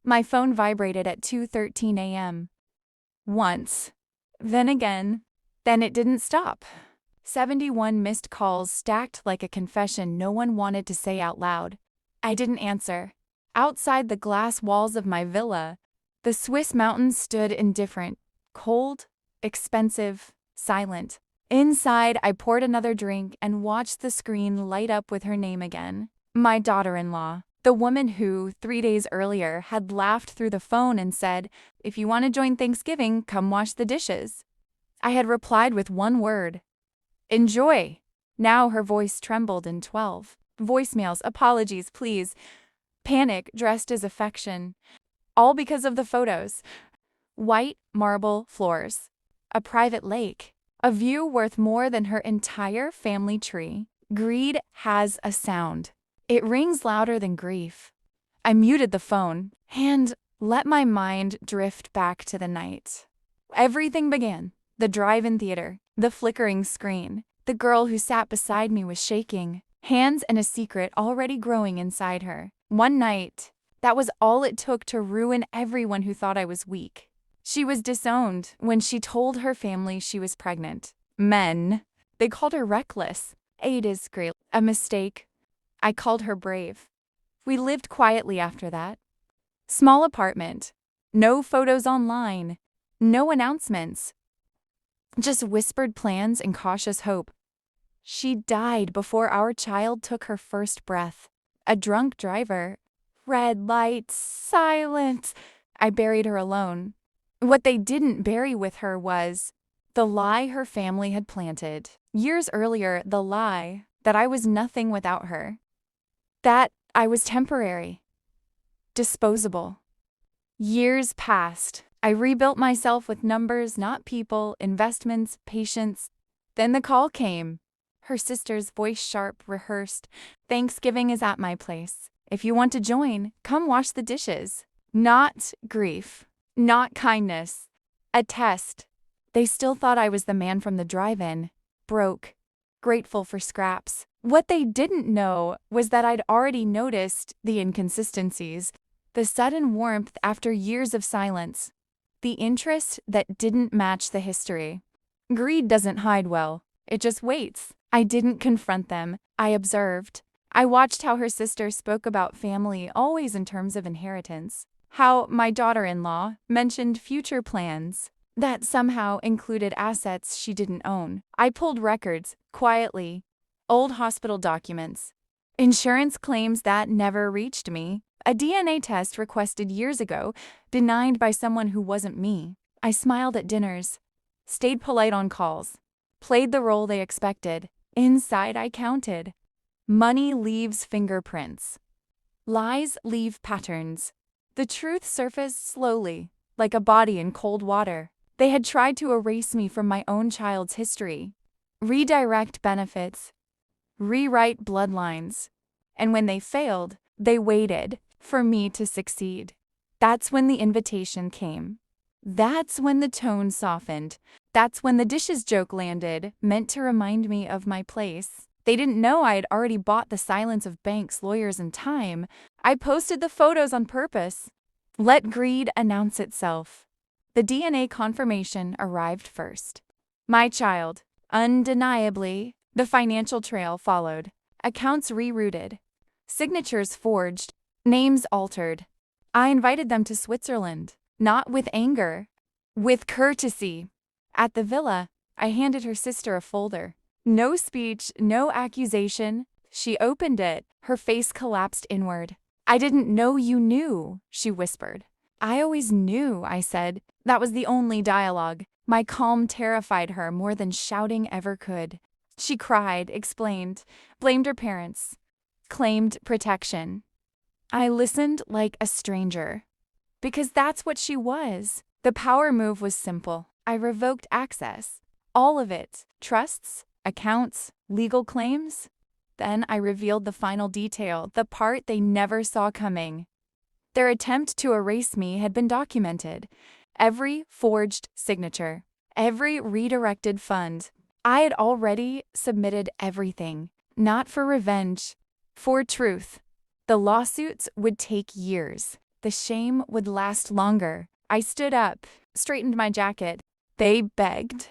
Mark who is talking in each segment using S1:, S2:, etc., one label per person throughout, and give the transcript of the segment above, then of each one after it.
S1: My phone vibrated at 2:13 a.m. Once. Then again. Then it didn't stop. 71 missed calls stacked like a confession no one wanted to say out loud. I didn't answer. Outside the glass walls of my villa, the Swiss mountains stood indifferent, cold, expensive, silent. Inside, I poured another drink and watched the screen light up with her name again. My daughter-in-law, the woman who, 3 days earlier, had laughed through the phone and said, "If you want to join Thanksgiving, come wash the dishes." I had replied with one word: "Enjoy." Now her voice trembled in 12 voicemails, apologies, please. Panic dressed as affection. All because of the photos. White marble floors. A private lake. A view worth more than her entire family tree. Greed has a sound. It rings louder than grief. I muted the phone and let my mind drift back to the night. Everything began. The drive-in theater, the flickering screen. The girl who sat beside me was shaking, hands and a secret already growing inside her. One night, that was all it took to ruin everyone who thought I was weak. She was disowned when she told her family she was pregnant. Men, they called her reckless, a disgrace, a mistake. I called her brave. We lived quietly after that. Small apartment, no photos online, no announcements. Just whispered plans and cautious hope. She died before our child took her first breath. A drunk driver. Red lights, silence. I buried her alone. What they didn't bury with her was the lie her family had planted. Years earlier, the lie that I was nothing without her. That I was temporary. Disposable. Years passed. I rebuilt myself with numbers, not people, investments, patience. Then the call came. Her sister's voice sharp, rehearsed. "Thanksgiving is at my place. If you want to join, come wash the dishes." Not grief. Not kindness. A test. They still thought I was the man from the drive-in. Broke. Grateful for scraps. What they didn't know was that I'd already noticed the inconsistencies. The sudden warmth after years of silence. The interest that didn't match the history. Greed doesn't hide well. It just waits. I didn't confront them. I observed. I watched how her sister spoke about family always in terms of inheritance. How my daughter-in-law mentioned future plans that somehow included assets she didn't own. I pulled records, quietly. Old hospital documents. Insurance claims that never reached me. A DNA test requested years ago, denied by someone who wasn't me. I smiled at dinners, stayed polite on calls, played the role they expected. Inside I counted. Money leaves fingerprints. Lies leave patterns. The truth surfaced slowly, like a body in cold water. They had tried to erase me from my own child's history, redirect benefits, rewrite bloodlines. And when they failed, they waited for me to succeed. That's when the invitation came. That's when the tone softened. That's when the dishes joke landed, meant to remind me of my place. They didn't know I had already bought the silence of banks, lawyers, and time. I posted the photos on purpose. Let greed announce itself. The DNA confirmation arrived first. My child, undeniably, the financial trail followed. Accounts rerouted. Signatures forged. Names altered. I invited them to Switzerland, not with anger, with courtesy. At the villa, I handed her sister a folder. No speech, no accusation. She opened it. Her face collapsed inward. "I didn't know you knew," she whispered. "I always knew," I said. That was the only dialogue. My calm terrified her more than shouting ever could. She cried, explained, blamed her parents, claimed protection. I listened like a stranger. Because that's what she was. The power move was simple. I revoked access. All of it. Trusts, accounts, legal claims. Then I revealed the final detail, the part they never saw coming. Their attempt to erase me had been documented. Every forged signature, every redirected fund. I had already submitted everything. Not for revenge, for truth. The lawsuits would take years. the shame would last longer. I stood up, straightened my jacket. They begged.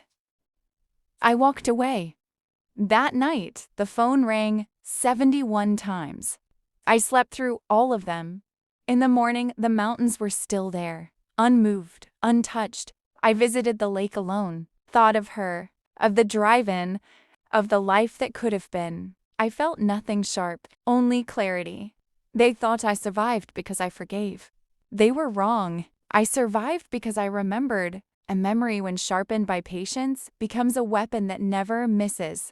S1: I walked away. That night, the phone rang 71 times. I slept through all of them. In the morning, the mountains were still there, unmoved, untouched. I visited the lake alone, thought of her, of the drive-in, of the life that could have been. I felt nothing sharp, only clarity. They thought I survived because I forgave. They were wrong. I survived because I remembered. A memory, when sharpened by patience, becomes a weapon that never misses.